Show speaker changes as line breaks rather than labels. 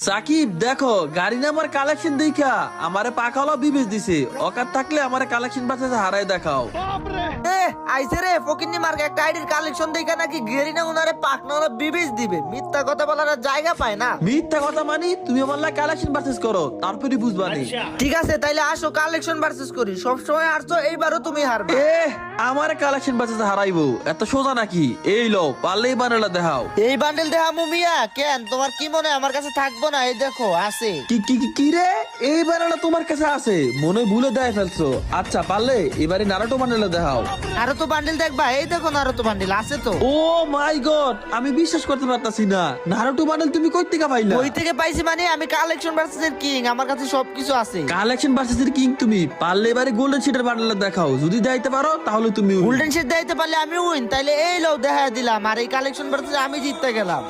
সাকিব দেখো গাড়ি নামার কালেকশন দেখা আমারে পাকালো বিবেচ দিছে। অকার থাকলে আমারে কালেকশন বাঁচাতে হারাই দেখাও।
আইসে রে ফকিন্নি মার্কে একটা আইডির কালেকশন দেখা নাকি গেরিনা উনারে পাকনা ওরা বিবেচ দিবে। মিথ্যা কথা বলার আর জায়গা পায় না।
মিথ্যা কথা মানি তুমি আমার লাই কালেকশন পারচেজ করো, তারপরে বুঝবানি।
ঠিক আছে তাইলে আসো কালেকশন ভার্সেস করি। সব সময় আসছো, এইবারও তুমি হারবে।
আমারে কালেকশন বাঁচাতে হারাইবো এত সোজা নাকি? এই লো পারলেই বানালা দেখাও।
এই বান্ডেল দেখা মুমিয়া কেন তোমার কি মনে হয় আমার কাছে থাকবো না? এই দেখো আছে।
কি কি কি- কি রে, এই বানালা তোমার কাছে আছে? মনে হয় ভুলে দেয় ফেলছো। আচ্ছা পারলে এবারে নারুটো বানালা দেখাও।
আরো তো বান্ডেল দেখবা, এই দেখো আরো তো বান্ডেল আছে তো।
ও মাই গড, আমি বিশ্বাস করতে পারতাছি না। নারুটো বান্ডেল তুমি কই থেকে পাইলা?
ওই থেকে পাইছি মানে আমি কালেকশন ভার্সেস এর কিং, আমার কাছে সবকিছু আছে।
কালেকশন ভার্সেস কিং তুমি পারলে এবারে গোল্ডেন শিটের বান্ডেল দেখাও। যদি যাইতে পারো তাহলে তুমি win।
গোল্ডেন শেড দিতে পারলে আমি উইন। তাইলে এই লও দেখা দিলাম, আর এই কালেকশন ভার্সেস আমি জিততে গেলাম।